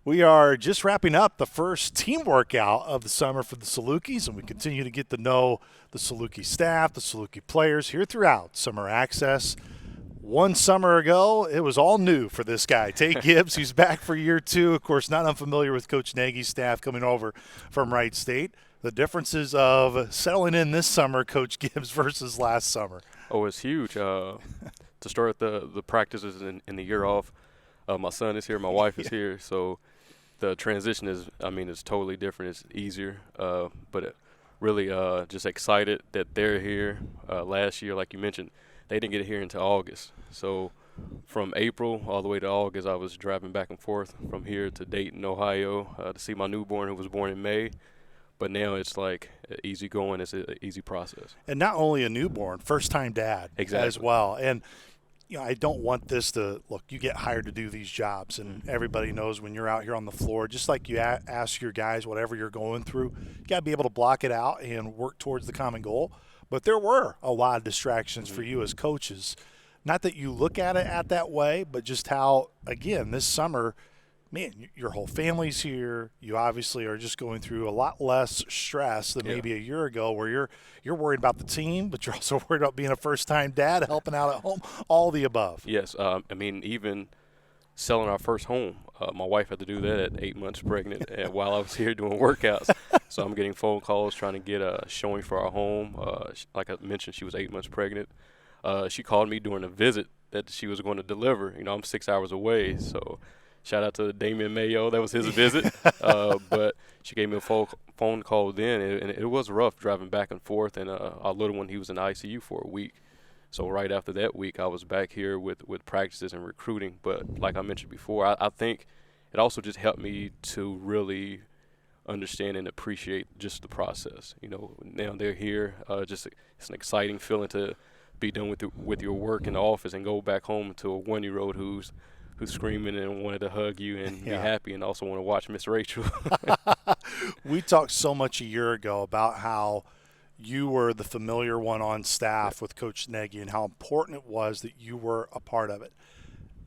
We are just wrapping up the first team workout of the summer for the Salukis, and we continue to get to know the Saluki staff, the Saluki players here throughout Summer Access. One summer ago, it was all new for this guy, Tay Gibbs. He's back for year two. Of course, not unfamiliar with Coach Nagy's staff coming over from Wright State. The differences of settling in this summer, Coach Gibbs, versus last summer. Oh, it's huge. To start the practices in the year off, my son is here, my wife is here, so the transition is totally different. It's easier, but really just excited that they're here. Last year, like you mentioned, they didn't get here until August. So from April all the way to August, I was driving back and forth from here to Dayton, Ohio, to see my newborn who was born in May. But now it's like easy going. It's an easy process. And not only a newborn, first-time dad as well. And I don't want this to look. You get hired to do these jobs, and everybody knows when you're out here on the floor. Just like you ask your guys, whatever you're going through, you got to be able to block it out and work towards the common goal. But there were a lot of distractions for you as coaches. Not that you look at it at that way, but just how, again, this summer, man, your whole family's here. You obviously are just going through a lot less stress than maybe a year ago, where you're worried about the team, but you're also worried about being a first-time dad, helping out at home, all the above. Yes, even selling our first home, my wife had to do that at 8 months pregnant, and while I was here doing workouts. So I'm getting phone calls trying to get a showing for our home. Like I mentioned, she was 8 months pregnant. She called me during a visit that she was going to deliver. I'm 6 hours away, so shout out to Damian Mayo. That was his visit. But she gave me a phone call then, and it was rough driving back and forth. And our little one, he was in the ICU for a week. So right after that week, I was back here with practices and recruiting. But like I mentioned before, I think it also just helped me to really understand and appreciate just the process. Now they're here. It's an exciting feeling to be done with your work in the office and go back home to a 1-year-old who's screaming and wanted to hug you and be happy and also want to watch Miss Rachel. We talked so much a year ago about how you were the familiar one on staff with Coach Nagy and how important it was that you were a part of it.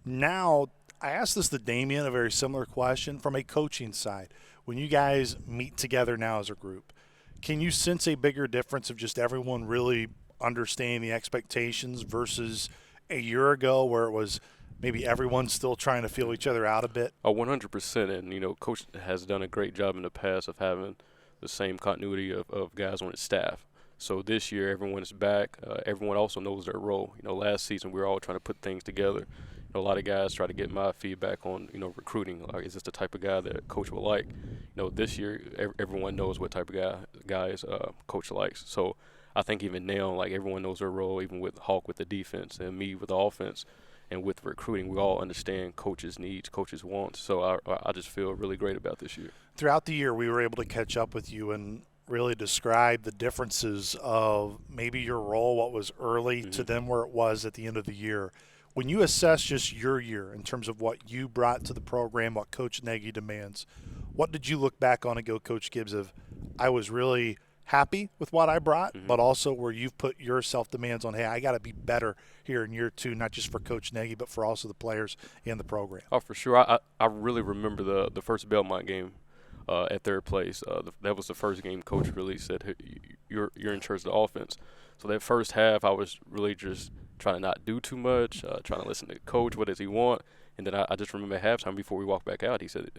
Now, I asked this to Damian, a very similar question from a coaching side. When you guys meet together now as a group, can you sense a bigger difference of just everyone really understanding the expectations versus a year ago where it was maybe everyone's still trying to feel each other out a bit? 100%. And, Coach has done a great job in the past of having the same continuity of guys on his staff. So this year, everyone is back. Everyone also knows their role. Last season, we were all trying to put things together. A lot of guys try to get my feedback on, recruiting. Is this the type of guy that Coach will like? This year, everyone knows what type of guys Coach likes. So I think even now, everyone knows their role, even with Hawk with the defense and me with the offense. And with recruiting, we all understand coaches' needs, coaches' wants. So I just feel really great about this year. Throughout the year, we were able to catch up with you and really describe the differences of maybe your role, what was early to then where it was at the end of the year. When you assess just your year in terms of what you brought to the program, what Coach Nagy demands, what did you look back on and go, Coach Gibbs, of I was really happy with what I brought, but also where you've put your self-demands on, hey, I got to be better here in year two, not just for Coach Nagy, but for also the players and the program? Oh, for sure. I really remember the first Belmont game at third place. That was the first game Coach really said, hey, you're in charge of the offense. So that first half, I was really just trying to not do too much, trying to listen to Coach, what does he want? And then I just remember at halftime before we walked back out, he said,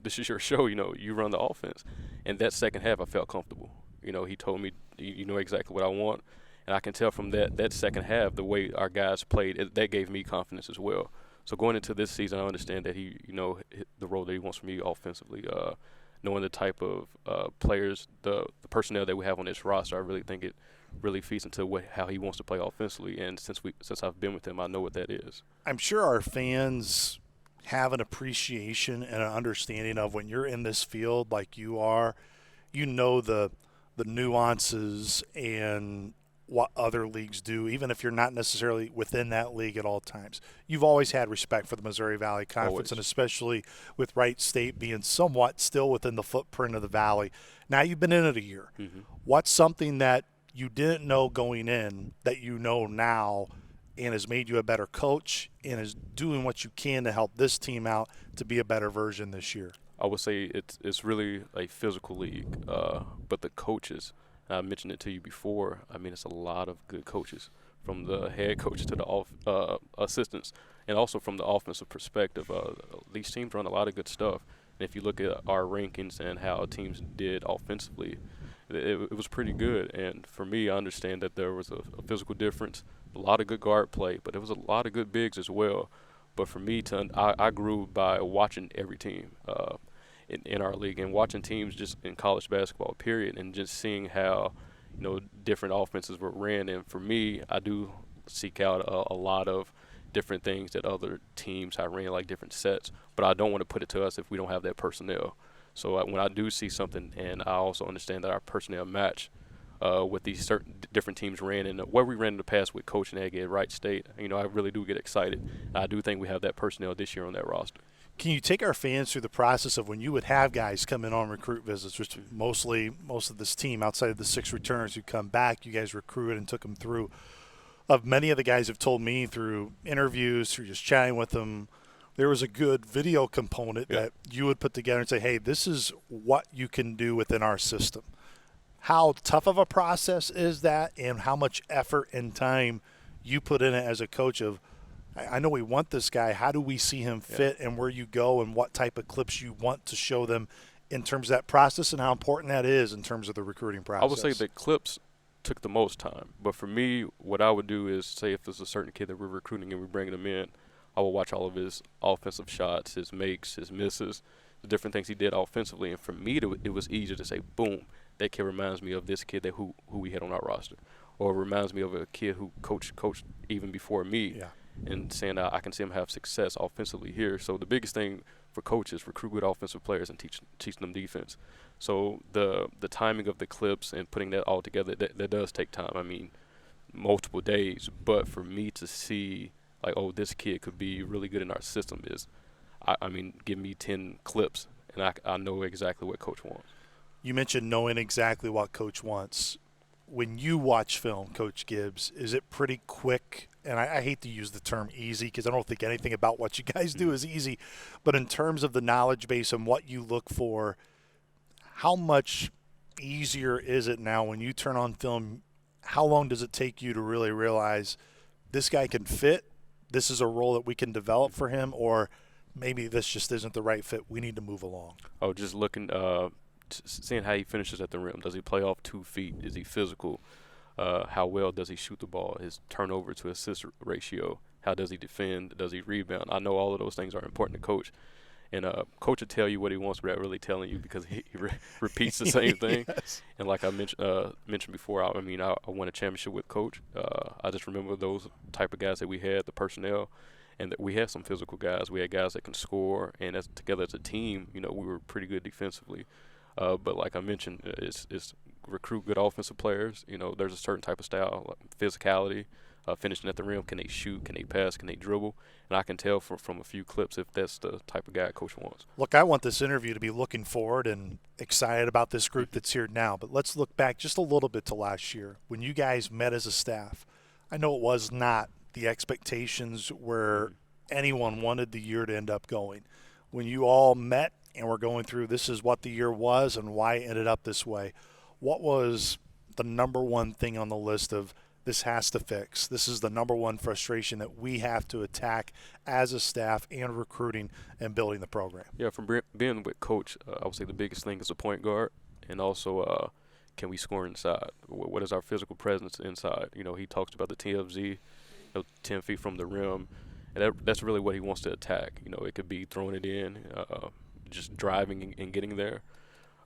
this is your show, you run the offense. And that second half, I felt comfortable. He told me, you know exactly what I want. And I can tell from that second half, the way our guys played, that gave me confidence as well. So going into this season, I understand that he, the role that he wants from me offensively, knowing the type of players, the personnel that we have on this roster, I really think it really feeds into how he wants to play offensively. And since I've been with him, I know what that is. I'm sure our fans have an appreciation and an understanding of when you're in this field like you are, the nuances and what other leagues do, even if you're not necessarily within that league at all times. You've always had respect for the Missouri Valley Conference, Always. And especially with Wright State being somewhat still within the footprint of the Valley. Now you've been in it a year. What's something that you didn't know going in that you know now and has made you a better coach and is doing what you can to help this team out to be a better version this year? I would say it's really a physical league, but the coaches, and I mentioned it to you before, I mean, it's a lot of good coaches, from the head coach to the assistants, and also from the offensive perspective. These teams run a lot of good stuff. And if you look at our rankings and how teams did offensively, it was pretty good. And for me, I understand that there was a physical difference, a lot of good guard play, but there was a lot of good bigs as well. But for me, I grew by watching every team in our league and watching teams just in college basketball, period, and just seeing how, different offenses were ran. And for me, I do seek out a lot of different things that other teams have ran, like different sets. But I don't want to put it to us if we don't have that personnel. So when I do see something, and I also understand that our personnel match with these certain different teams ran, and where we ran in the past with Coach Nagy at Wright State, I really do get excited. I do think we have that personnel this year on that roster. Can you take our fans through the process of when you would have guys come in on recruit visits, which most of this team outside of the 6 returners who come back, you guys recruited and took them through? Of many of the guys have told me through interviews, through just chatting with them, there was a good video component that you would put together and say, hey, this is what you can do within our system. How tough of a process is that, and how much effort and time you put in it as a coach of, I know we want this guy, how do we see him fit, and where you go and what type of clips you want to show them in terms of that process, and how important that is in terms of the recruiting process? I would say the clips took the most time. But for me, what I would do is, say if there's a certain kid that we're recruiting and we're bringing him in, I will watch all of his offensive shots, his makes, his misses, the different things he did offensively. And for me, it was easier to say, boom, that kid reminds me of this kid who we had on our roster, or reminds me of a kid who coached even before me. Yeah. And saying I can see him have success offensively here. So the biggest thing for coaches, recruit good offensive players and teach them defense. So the timing of the clips and putting that all together, that does take time. I mean, multiple days. But for me to see, like, oh, this kid could be really good in our system is, I mean, give me 10 clips, and I know exactly what Coach wants. You mentioned knowing exactly what Coach wants. When you watch film, Coach Gibbs, is it pretty quick? And I hate to use the term easy because I don't think anything about what you guys do is easy. But in terms of the knowledge base and what you look for, how much easier is it now when you turn on film? How long does it take you to really realize this guy can fit, this is a role that we can develop for him, or maybe this just isn't the right fit, we need to move along? Oh, just looking seeing how he finishes at the rim. Does he play off 2 feet? Is he physical? How well does he shoot the ball? His turnover to assist ratio. How does he defend? Does he rebound? I know all of those things are important to coach. And coach will tell you what he wants without really telling you, because he repeats the same thing. Yes. And like I mentioned before, I won a championship with Coach. I just remember those type of guys that we had, the personnel, and that we had some physical guys. We had guys that can score, and together as a team, we were pretty good defensively. But like I mentioned, it's recruit good offensive players. There's a certain type of style, like physicality, finishing at the rim. Can they shoot? Can they pass? Can they dribble? And I can tell from a few clips if that's the type of guy Coach wants. Look, I want this interview to be looking forward and excited about this group that's here now. But let's look back just a little bit to last year when you guys met as a staff. I know it was not the expectations where anyone wanted the year to end up going. When you all met and we're going through, this is what the year was and why it ended up this way, what was the number one thing on the list of this has to fix? This is the number one frustration that we have to attack as a staff and recruiting and building the program. Yeah, from being with Coach, I would say the biggest thing is the point guard, and also can we score inside? What is our physical presence inside? He talks about the TFZ, 10 feet from the rim, and that's really what he wants to attack. It could be throwing it in, just driving and getting there.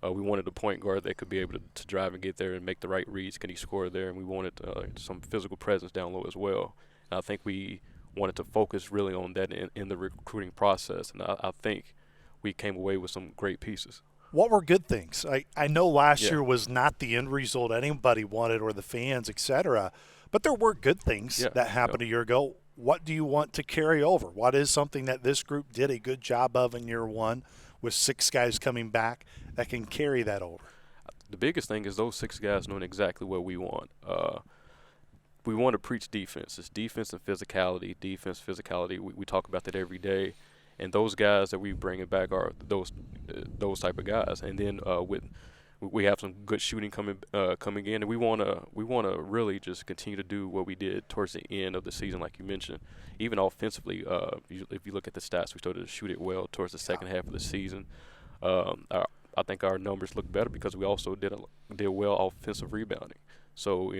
We wanted a point guard that could be able to drive and get there and make the right reads. Can he score there? And we wanted some physical presence down low as well. And I think we wanted to focus really on that in the recruiting process. And I think we came away with some great pieces. What were good things? I know last year was not the end result anybody wanted, or the fans, et cetera, but there were good things that happened a year ago. What do you want to carry over? What is something that this group did a good job of in year one, with 6 guys coming back, that can carry that over? The biggest thing is those 6 guys knowing exactly what we want. We want to preach defense. It's defense and physicality, defense, physicality. We talk about that every day. And those guys that we bringing back are those type of guys. And then we have some good shooting coming in, and we wanna really just continue to do what we did towards the end of the season, like you mentioned. Even offensively, if you look at the stats, we started to shoot it well towards the second half of the season. I think our numbers look better because we also did well offensive rebounding. So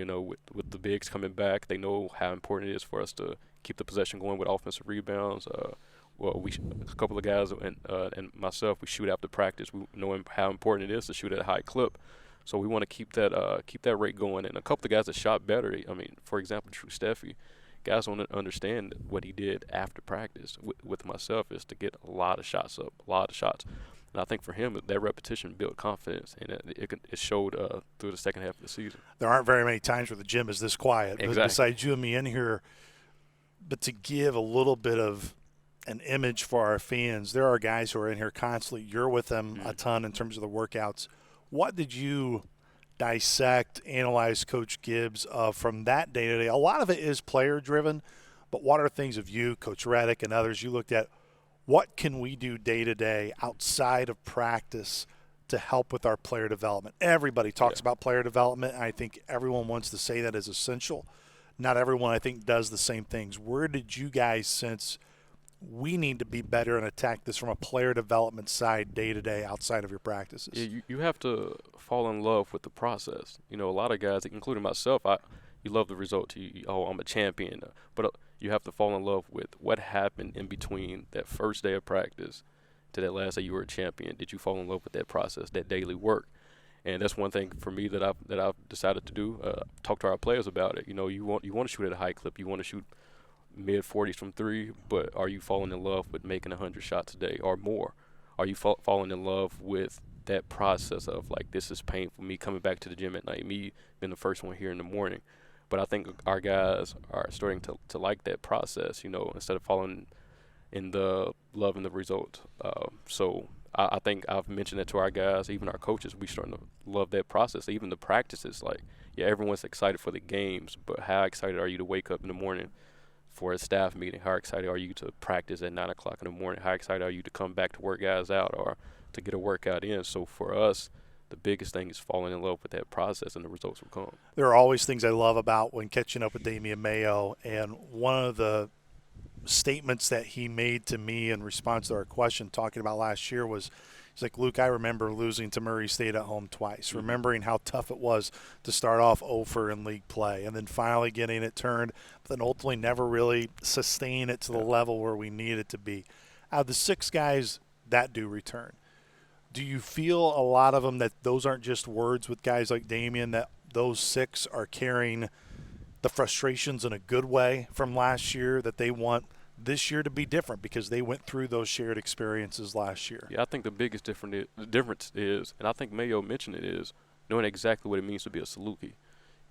with the bigs coming back, they know how important it is for us to keep the possession going with offensive rebounds. Well, a couple of guys and myself, we shoot after practice. We know how important it is to shoot at a high clip, so we want to keep that rate going. And a couple of guys that shot better. I mean, for example, True Steffi, guys don't understand what he did after practice with myself is to get a lot of shots up, a lot of shots. And I think for him, that repetition built confidence, and it showed through the second half of the season. There aren't very many times where the gym is this quiet. Exactly. Besides you and me in here, but to give a little bit of an image for our fans, there are guys who are in here constantly. You're with them a ton in terms of the workouts. What did you dissect, analyze Coach Gibbs from that day-to-day? A lot of it is player-driven, but what are things of you, Coach Reddick, and others you looked at? What can we do day-to-day outside of practice to help with our player development? Everybody talks about player development, and I think everyone wants to say that is essential. Not everyone, I think, does the same things. Where did you guys sense we need to be better and attack this from a player development side day-to-day outside of your practices? Yeah, you have to fall in love with the process. A lot of guys, including myself, you love the result. I'm a champion. But you have to fall in love with what happened in between that first day of practice to that last day you were a champion. Did you fall in love with that process, that daily work? And that's one thing for me that I've decided to do. Talk to our players about it. You want to shoot at a high clip. You want to shoot mid-40s from three, but are you falling in love with making 100 shots a day or more? Are you falling in love with that process of, like, this is painful, me coming back to the gym at night, me being the first one here in the morning? But I think our guys are starting to like that process, instead of falling in the love and the result. So I think I've mentioned that to our guys, even our coaches, we starting to love that process. Even the practices, like, everyone's excited for the games, but how excited are you to wake up in the morning for a staff meeting? How excited are you to practice at 9 o'clock in the morning? How excited are you to come back to work guys out or to get a workout in? So for us, the biggest thing is falling in love with that process, and the results will come. There are always things I love about when catching up with Damian Mayo, and one of the statements that he made to me in response to our question talking about last year was, he's like, Luke, I remember losing to Murray State at home twice, remembering how tough it was to start off 0-for in league play and then finally getting it turned, but then ultimately never really sustain it to the level where we need it to be. Out of the 6 guys that do return, do you feel a lot of them that those aren't just words with guys like Damian, that those 6 are carrying the frustrations in a good way from last year, that they want this year to be different because they went through those shared experiences last year? Yeah, I think the biggest difference is, and I think Mayo mentioned it, is knowing exactly what it means to be a Saluki.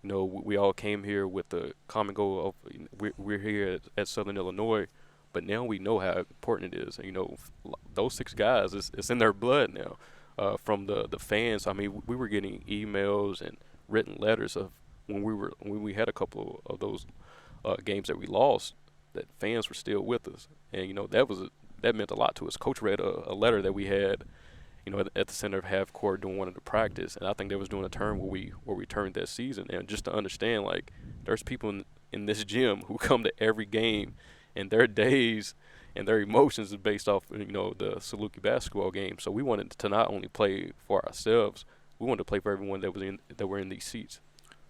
We all came here with the common goal of we're here at Southern Illinois, but now we know how important it is. And, those 6 guys, it's in their blood now. From the fans, I mean, we were getting emails and written letters of when we had a couple of those games that we lost, that fans were still with us, and that meant a lot to us. Coach read a letter that we had, at the center of half court during one of the practice, and I think that was during a term where we turned that season. And just to understand, like, there's people in this gym who come to every game, and their days and their emotions is based off the Saluki basketball game. So we wanted to not only play for ourselves, we wanted to play for everyone that were in these seats.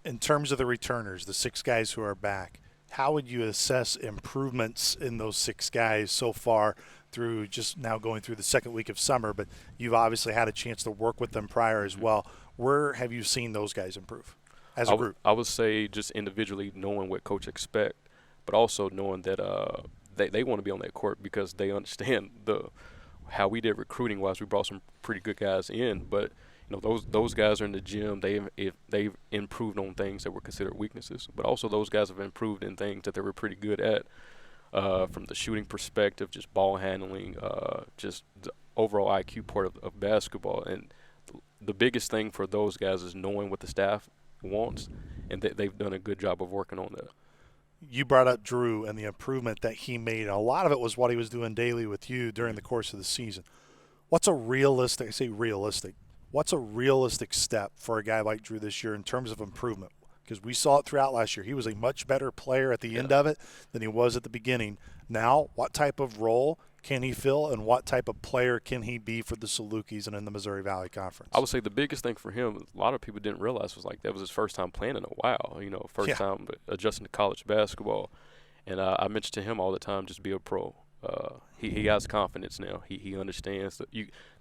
In terms of the returners, the 6 guys who are back, how would you assess improvements in those 6 guys so far through just now going through the second week of summer? But you've obviously had a chance to work with them prior as well. Where have you seen those guys improve as a group? I would say just individually knowing what coach expect, but also knowing that they want to be on that court because they understand how we did recruiting wise. We brought some pretty good guys in, but those guys are in the gym. They've improved on things that were considered weaknesses, but also those guys have improved in things that they were pretty good at, from the shooting perspective, just ball handling, just the overall IQ part of basketball. And the biggest thing for those guys is knowing what the staff wants, and they've done a good job of working on that. you brought up Drew and the improvement that he made. A lot of it was what he was doing daily with you during the course of the season. What's a realistic, I say realistic, what's a realistic step for a guy like Drew this year in terms of improvement? Because we saw it throughout last year. He was a much better player at the end of it than he was at the beginning. Now, what type of role can he fill, and what type of player can he be for the Salukis and in the Missouri Valley Conference? I would say the biggest thing for him, a lot of people didn't realize, was like that was his first time playing in a while. First time adjusting to college basketball. And I mentioned to him all the time, just be a pro. He has confidence now. He understands that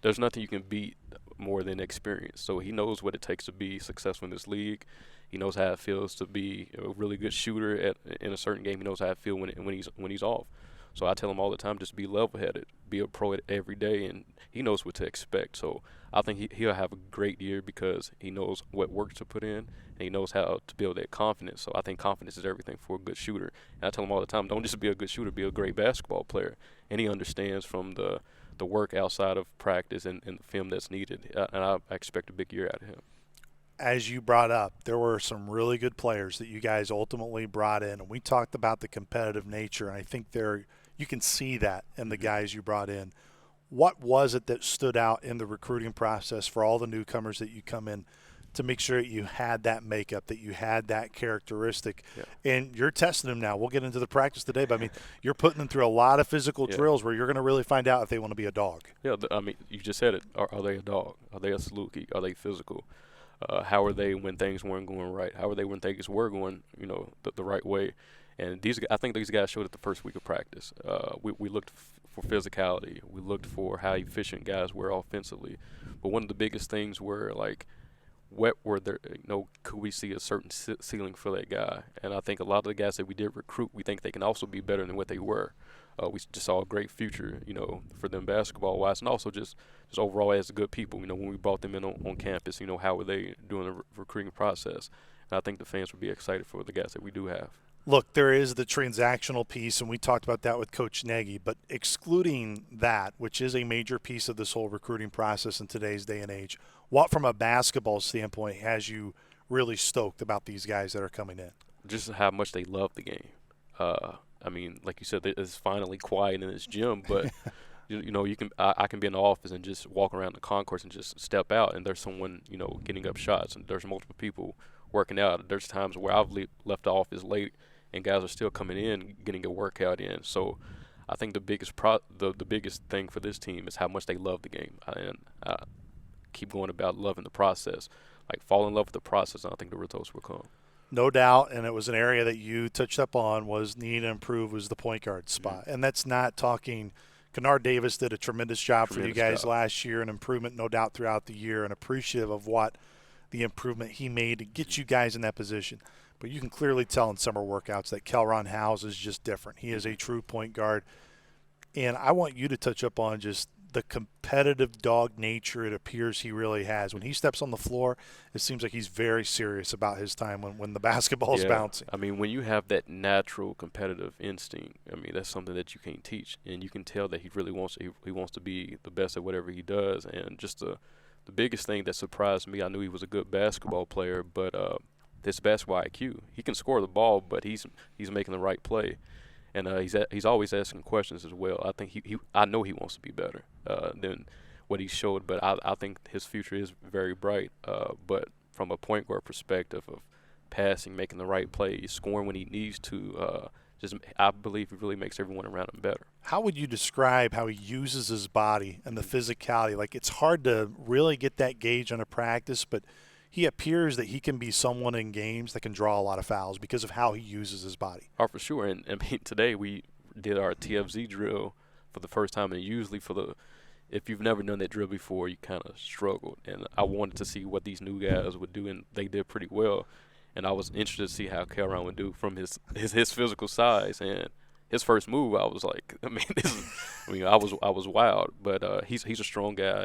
there's nothing you can beat more than experience. So he knows what it takes to be successful in this league. He knows how it feels to be a really good shooter in a certain game. He knows how it feels when he's off. So I tell him all the time, just be level-headed, be a pro every day, and he knows what to expect. So I think he'll have a great year because he knows what work to put in, and he knows how to build that confidence. So I think confidence is everything for a good shooter. And I tell him all the time, don't just be a good shooter, be a great basketball player. And he understands from the work outside of practice and the film that's needed. And I expect a big year out of him. As you brought up, there were some really good players that you guys ultimately brought in, and we talked about the competitive nature, and I think you can see that in the guys you brought in. What was it that stood out in the recruiting process for all the newcomers that you come in to make sure that you had that makeup, that you had that characteristic? Yeah. And you're testing them now. We'll get into the practice today, but, you're putting them through a lot of physical drills where you're going to really find out if they want to be a dog. Yeah, you just said it. Are they a dog? Are they a Saluki? Are they physical? How are they when things weren't going right? How are they when things were going, the right way? And I think these guys showed it the first week of practice. We looked for physicality. We looked for how efficient guys were offensively. But one of the biggest things were could we see a certain ceiling for that guy? And I think a lot of the guys that we did recruit, we think they can also be better than what they were. We just saw a great future, for them basketball-wise, and also just overall as good people. When we brought them in on campus, how were they doing the recruiting process? And I think the fans would be excited for the guys that we do have. Look, there is the transactional piece, and we talked about that with Coach Nagy, but excluding that, which is a major piece of this whole recruiting process in today's day and age, what from a basketball standpoint has you really stoked about these guys that are coming in? Just how much they love the game. Like you said, it's finally quiet in this gym, but I can be in the office and just walk around the concourse and just step out, and there's someone getting up shots, and there's multiple people working out. There's times where I've left the office late, and guys are still coming in getting a workout in. So I think the biggest thing for this team is how much they love the game, and I keep going about loving the process. Like, fall in love with the process, and I think the results will come. No doubt, and it was an area that you touched up on was need to improve was the point guard spot. Mm-hmm. And that's not talking – Kennard Davis did a tremendous job for you guys last year, an improvement no doubt throughout the year, and appreciative of what the improvement he made to get you guys in that position. But you can clearly tell in summer workouts that Kelron Howes is just different. He is a true point guard. And I want you to touch up on just the competitive dog nature it appears he really has. When he steps on the floor, it seems like he's very serious about his time when the basketball is bouncing. When you have that natural competitive instinct, that's something that you can't teach. And you can tell that he really wants to be the best at whatever he does. And just the biggest thing that surprised me, I knew he was a good basketball player, but his basketball IQ. He can score the ball, but he's making the right play. And he's always asking questions as well. I think I know he wants to be better than what he showed, but I think his future is very bright. But from a point guard perspective of passing, making the right plays, scoring when he needs to, I believe he really makes everyone around him better. How would you describe how he uses his body and the physicality? Like, it's hard to really get that gauge on a practice, but he appears that he can be someone in games that can draw a lot of fouls because of how he uses his body. Oh, for sure. And today we did our TFZ drill for the first time, and usually if you've never done that drill before, you kind of struggled. And I wanted to see what these new guys would do, and they did pretty well. And I was interested to see how Kelron would do from his physical size. And his first move, I was like, I was wild. But he's a strong guy.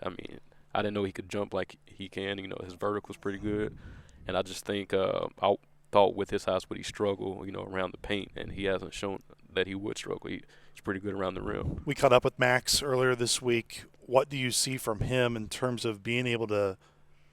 I didn't know he could jump like he can. His vertical is pretty good. And I just think I thought with his size would he struggle, around the paint. And he hasn't shown that he would struggle. He's pretty good around the rim. We caught up with Max earlier this week. What do you see from him in terms of being able to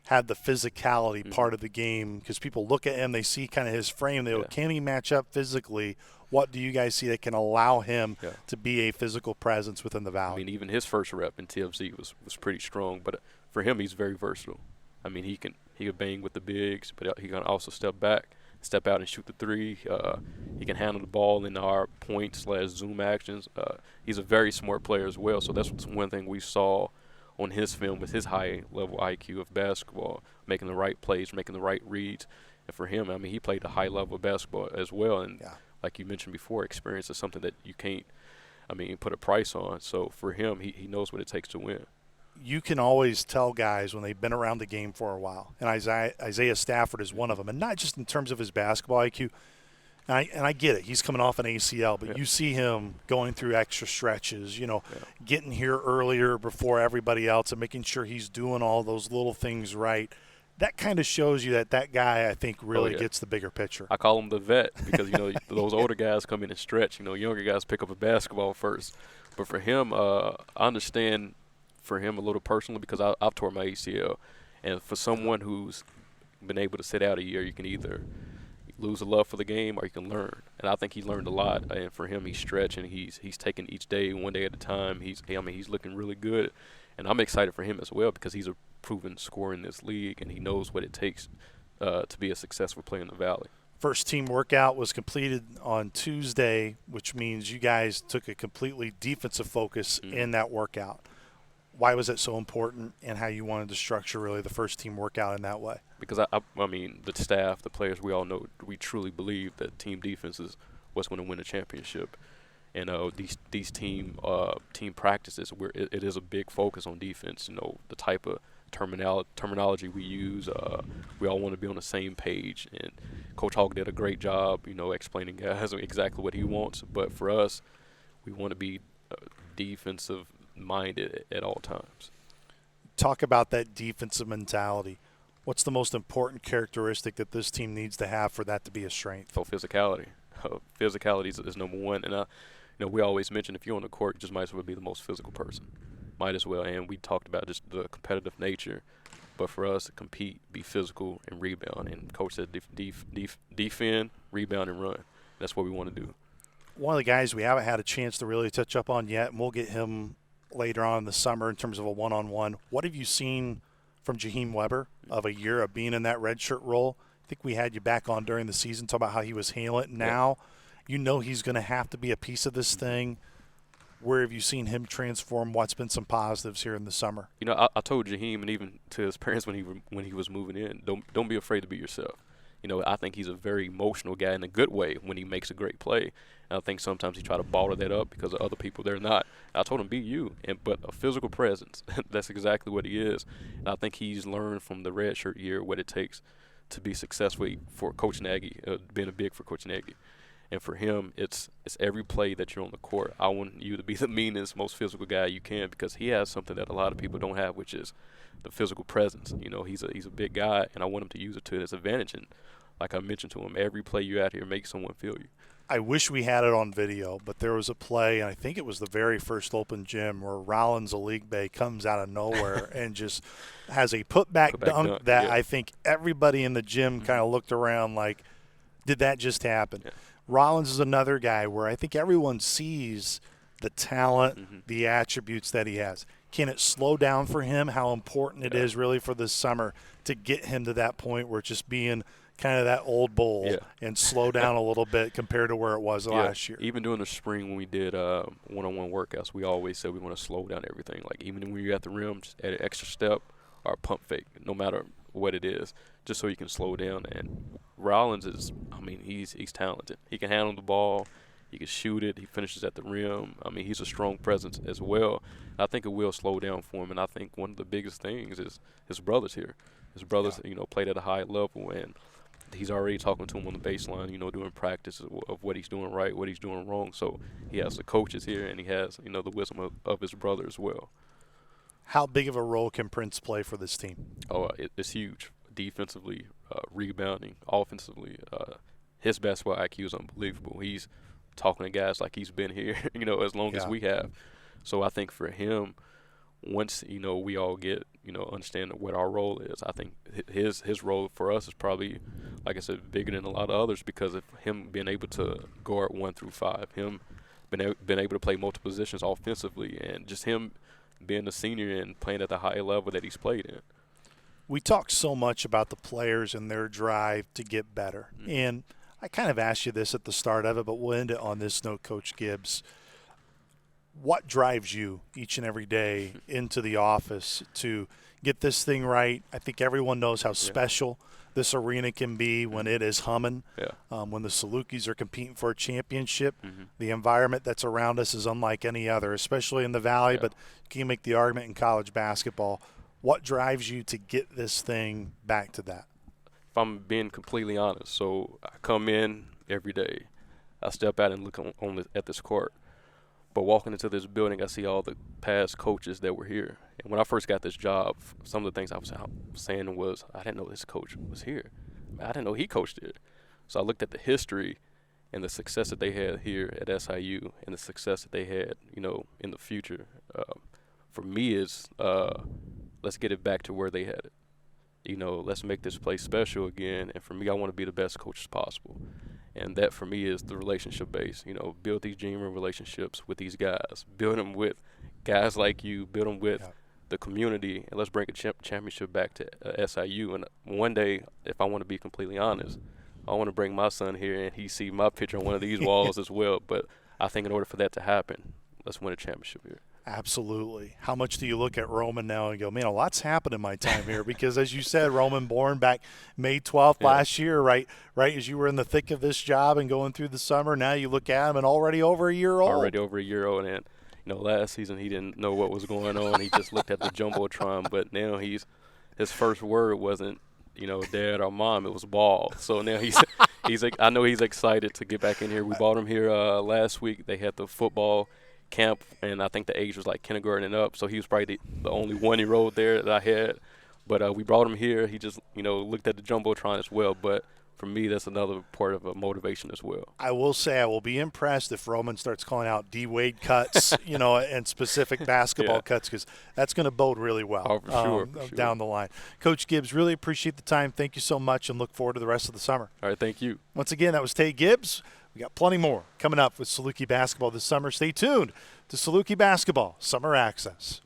have the physicality part of the game? Because people look at him, they see kind of his frame. They go, can he match up physically What do you guys see that can allow him to be a physical presence within the Valley? I mean, even his first rep in TFZ was pretty strong, but for him, he's very versatile. I mean, he can bang with the bigs, but he can also step back, step out and shoot the three. He can handle the ball in our point/zoom actions. He's a very smart player as well, so that's one thing we saw on his film with his high-level IQ of basketball, making the right plays, making the right reads. And for him, I mean, he played a high level of basketball as well. And like you mentioned before, experience is something that you can't, put a price on. So for him, he knows what it takes to win. You can always tell guys when they've been around the game for a while, and Isaiah Stafford is one of them, and not just in terms of his basketball IQ. And I get it. He's coming off an ACL, but you see him going through extra stretches, getting here earlier before everybody else and making sure he's doing all those little things right. That kind of shows you that guy, I think, really gets the bigger picture. I call him the vet because, those older guys come in and stretch. Younger guys pick up a basketball first. But for him, I understand for him a little personally because I've tore my ACL. And for someone who's been able to sit out a year, you can either lose a love for the game or you can learn. And I think he learned a lot. And for him, he's stretching. He's taking each day, one day at a time. He's looking really good. And I'm excited for him as well because he's a proven scorer in this league, and he knows what it takes to be a successful player in the Valley. First team workout was completed on Tuesday, which means you guys took a completely defensive focus in that workout. Why was it so important, and how you wanted to structure really the first team workout in that way? Because, the staff, the players, we all know, we truly believe that team defense is what's going to win a championship. And these team practices, where it is a big focus on defense. The type of terminology we use. We all want to be on the same page. And Coach Hogg did a great job, explaining guys exactly what he wants. But for us, we want to be defensive-minded at all times. Talk about that defensive mentality. What's the most important characteristic that this team needs to have for that to be a strength? So physicality. Physicality is number one. And we always mention if you're on the court, you just might as well be the most physical person. Might as well. And we talked about just the competitive nature. But for us to compete, be physical, and rebound. And Coach said defend, rebound, and run. That's what we want to do. One of the guys we haven't had a chance to really touch up on yet, and we'll get him later on in the summer in terms of a one-on-one. What have you seen from Jaheim Weber of a year of being in that redshirt role? I think we had you back on during the season, talk about how he was handling it. Now he's going to have to be a piece of this thing. Where have you seen him transform? What's been some positives here in the summer? I told Jaheim, and even to his parents when he was moving in, don't be afraid to be yourself. I think he's a very emotional guy in a good way when he makes a great play. And I think sometimes he try to bottle that up because of other people. They're not. I told him, be you, but a physical presence. That's exactly what he is. And I think he's learned from the redshirt year what it takes to be successful for Coach Nagy, being a big for Coach Nagy. And for him, it's every play that you're on the court. I want you to be the meanest, most physical guy you can because he has something that a lot of people don't have, which is the physical presence. He's a big guy, and I want him to use it to his advantage. And like I mentioned to him, every play you out here makes someone feel you. I wish we had it on video, but there was a play, and I think it was the very first open gym where Rollins Aligbe comes out of nowhere and just has a putback dunk that I think everybody in the gym kind of looked around like, did that just happen? Yeah. Rollins is another guy where I think everyone sees the talent, the attributes that he has. Can it slow down for him? How important it is really for this summer to get him to that point where just being kind of that old bull and slow down a little bit compared to where it was last year. Even during the spring when we did one-on-one workouts, we always said we want to slow down everything. Like even when you're at the rim, just add an extra step or a pump fake, no matter what it is, just so you can slow down. And Rollins is, he's talented. He can handle the ball. He can shoot it. He finishes at the rim. He's a strong presence as well. I think it will slow down for him. And I think one of the biggest things is his brothers here. His brothers, played at a high level, and he's already talking to him on the baseline, doing practice of what he's doing right, what he's doing wrong. So he has the coaches here, and he has, the wisdom of his brother as well. How big of a role can Prince play for this team? Oh, it's huge. Defensively, rebounding, offensively. His basketball IQ is unbelievable. He's talking to guys like he's been here, as long as we have. So I think for him, once, we all get, understand what our role is, I think his role for us is probably like I said, bigger than a lot of others because of him being able to guard 1 through 5, him been able to play multiple positions offensively, and just him being a senior and playing at the high level that he's played in. We talk so much about the players and their drive to get better. Mm-hmm. And I kind of asked you this at the start of it, but we'll end it on this note, Coach Gibbs. What drives you each and every day into the office to get this thing right? I think everyone knows how special this arena can be when it is humming, when the Salukis are competing for a championship. Mm-hmm. The environment that's around us is unlike any other, especially in the Valley, but you can make the argument in college basketball. What drives you to get this thing back to that? If I'm being completely honest, so I come in every day. I step out and look at this court. But walking into this building, I see all the past coaches that were here. And when I first got this job, some of the things I was saying was, I didn't know this coach was here. I didn't know he coached it. So I looked at the history and the success that they had here at SIU and the success that they had, in the future. For me is let's get it back to where they had it. Let's make this place special again. And for me, I want to be the best coach as possible. And that, for me, is the relationship base. Build these dream relationships with these guys. Build them with guys like you. Build them with the community. And let's bring a championship back to SIU. And one day, if I want to be completely honest, I want to bring my son here and he see my picture on one of these walls as well. But I think in order for that to happen, let's win a championship here. Absolutely. How much do you look at Roman now and go, man, a lot's happened in my time here? Because as you said, Roman born back May 12th last year, right as you were in the thick of this job and going through the summer. Now you look at him and already over a year old. Already over a year old. And, last season he didn't know what was going on. He just looked at the Jumbotron. But now his first word wasn't, dad or mom. It was ball. So now I know he's excited to get back in here. We brought him here last week. They had the football camp, and I think the age was like kindergarten and up, so he was probably the only 1-year-old there that I had. But we brought him here. He just, looked at the Jumbotron as well. But for me, that's another part of a motivation as well. I will say I will be impressed if Roman starts calling out D-Wade cuts, and specific basketball cuts, because that's going to bode really well for sure. Down the line. Coach Gibbs, really appreciate the time. Thank you so much, and look forward to the rest of the summer. All right, thank you. Once again, that was Tate Gibbs. We got plenty more coming up with Saluki basketball this summer. Stay tuned to Saluki Basketball Summer Access.